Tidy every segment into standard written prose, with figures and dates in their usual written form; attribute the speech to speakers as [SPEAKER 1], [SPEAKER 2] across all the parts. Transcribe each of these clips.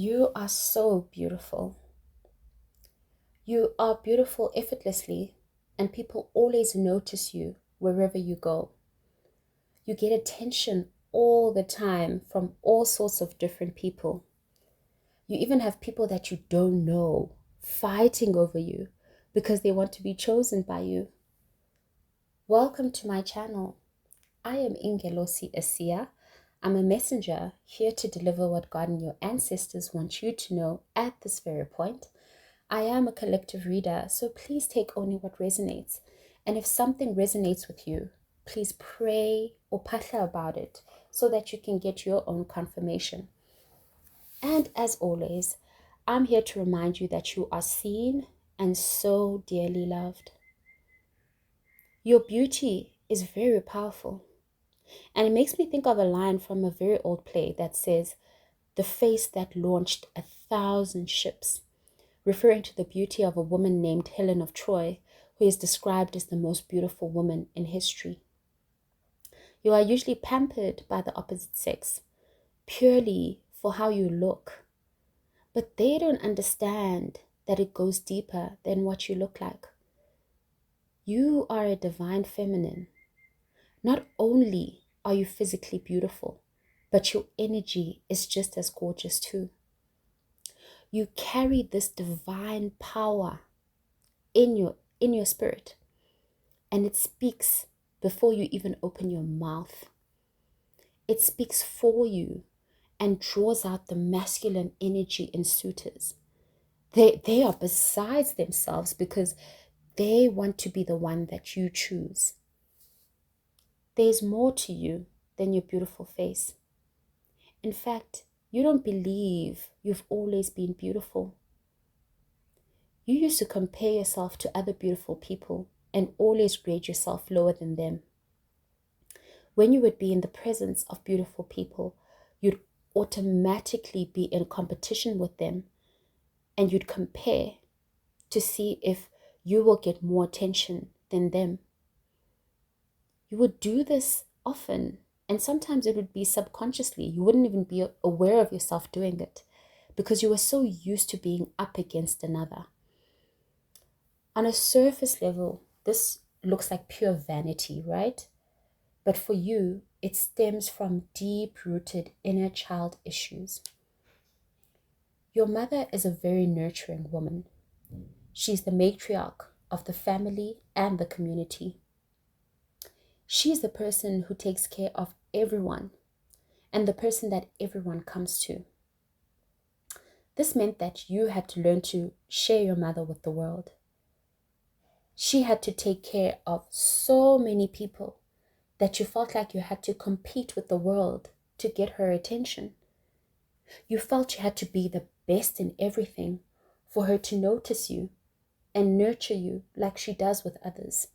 [SPEAKER 1] You are so beautiful. You are beautiful effortlessly, and people always notice you wherever you go. You get attention all the time from all sorts of different people. You even have people that you don't know fighting over you because they want to be chosen by you. Welcome to my channel. I am Ingelosi Asia. I'm a messenger here to deliver what God and your ancestors want you to know at this very point. I am a collective reader, so please take only what resonates. And if something resonates with you, please pray or patla about it so that you can get your own confirmation. And as always, I'm here to remind you that you are seen and so dearly loved. Your beauty is very powerful. And it makes me think of a line from a very old play that says, "The face that launched 1,000 ships," referring to the beauty of a woman named Helen of Troy, who is described as the most beautiful woman in history. You are usually pampered by the opposite sex purely for how you look, but they don't understand that it goes deeper than what you look like. You are a divine feminine. Not only are you physically beautiful, but your energy is just as gorgeous too. You carry this divine power in your spirit, and it speaks before you even open your mouth. It speaks for you and draws out the masculine energy in suitors. They are besides themselves because they want to be the one that you choose. There's more to you than your beautiful face. In fact, you don't believe you've always been beautiful. You used to compare yourself to other beautiful people and always grade yourself lower than them. When you would be in the presence of beautiful people, you'd automatically be in competition with them, and you'd compare to see if you will get more attention than them. You would do this often, and sometimes it would be subconsciously. You wouldn't even be aware of yourself doing it because you were so used to being up against another. On a surface level, this looks like pure vanity, right? But for you, it stems from deep-rooted inner child issues. Your mother is a very nurturing woman. She's the matriarch of the family and the community. She's the person who takes care of everyone and the person that everyone comes to. This meant that you had to learn to share your mother with the world. She had to take care of so many people that you felt like you had to compete with the world to get her attention. You felt you had to be the best in everything for her to notice you and nurture you like she does with others.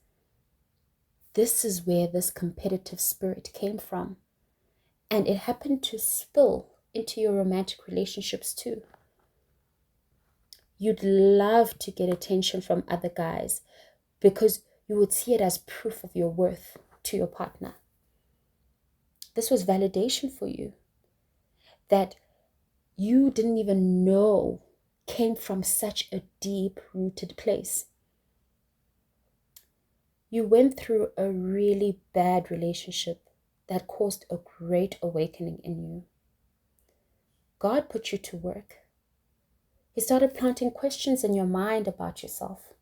[SPEAKER 1] This is where this competitive spirit came from, and it happened to spill into your romantic relationships too. You'd love to get attention from other guys because you would see it as proof of your worth to your partner. This was validation for you that you didn't even know came from such a deep-rooted place. You went through a really bad relationship that caused a great awakening in you. God put you to work. He started planting questions in your mind about yourself.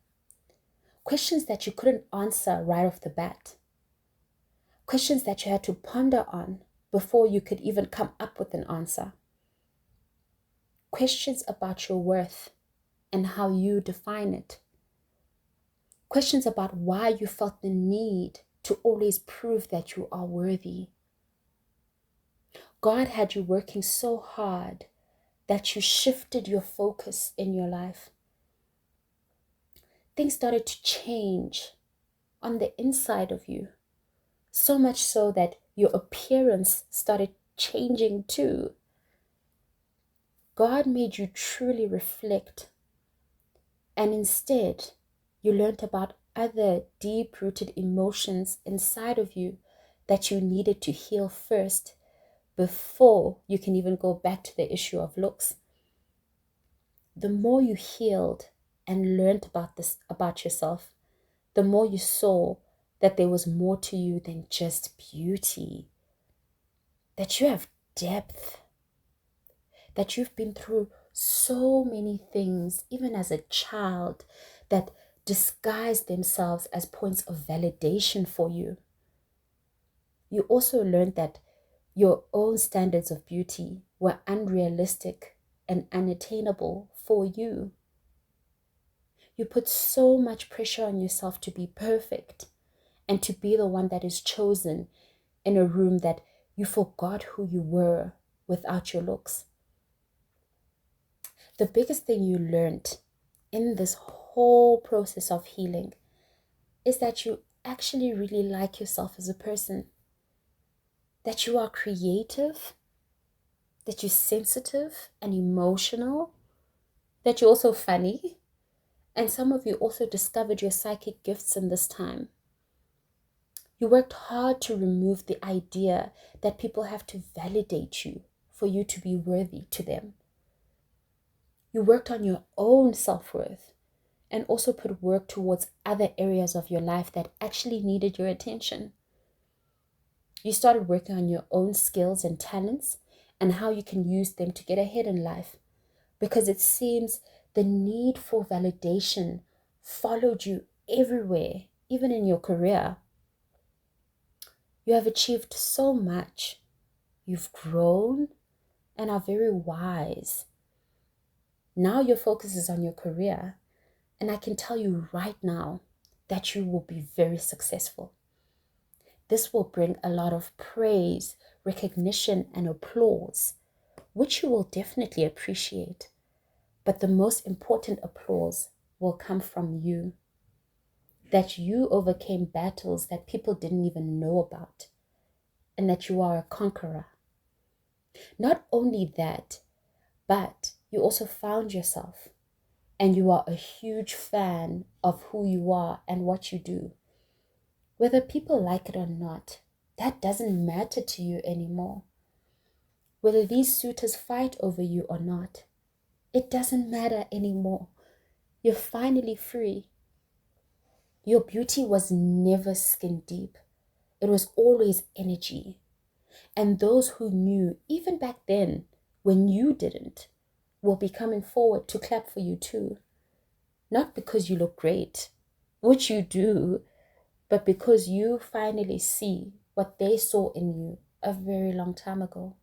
[SPEAKER 1] Questions that you couldn't answer right off the bat. Questions that you had to ponder on before you could even come up with an answer. Questions about your worth and how you define it. Questions about why you felt the need to always prove that you are worthy. God had you working so hard that you shifted your focus in your life. Things started to change on the inside of you, so much so that your appearance started changing too. God made you truly reflect, and instead you learned about other deep-rooted emotions inside of you that you needed to heal first before you can even go back to the issue of looks. the more you healed and learned about yourself, the more you saw that there was more to you than just beauty, that you have depth, that you've been through so many things, even as a child, that disguise themselves as points of validation for you. You also learned that your own standards of beauty were unrealistic and unattainable for you. You put so much pressure on yourself to be perfect and to be the one that is chosen in a room that you forgot who you were without your looks. The biggest thing you learned in this whole process of healing is that you actually really like yourself as a person, that you are creative, that you're sensitive and emotional, that you're also funny, and some of you also discovered your psychic gifts in this time. You worked hard to remove the idea that people have to validate you for you to be worthy to them. You worked on your own self-worth and also put work towards other areas of your life that actually needed your attention. You started working on your own skills and talents and how you can use them to get ahead in life, because it seems the need for validation followed you everywhere, even in your career. You have achieved so much. You've grown and are very wise. Now your focus is on your career, and I can tell you right now that you will be very successful. This will bring a lot of praise, recognition, and applause, which you will definitely appreciate. But the most important applause will come from you, that you overcame battles that people didn't even know about, and that you are a conqueror. Not only that, but you also found yourself, and you are a huge fan of who you are and what you do. Whether people like it or not, that doesn't matter to you anymore. Whether these suitors fight over you or not, it doesn't matter anymore. You're finally free. Your beauty was never skin deep. It was always energy. And those who knew, even back then, when you didn't, will be coming forward to clap for you too. Not because you look great, which you do, but because you finally see what they saw in you a very long time ago.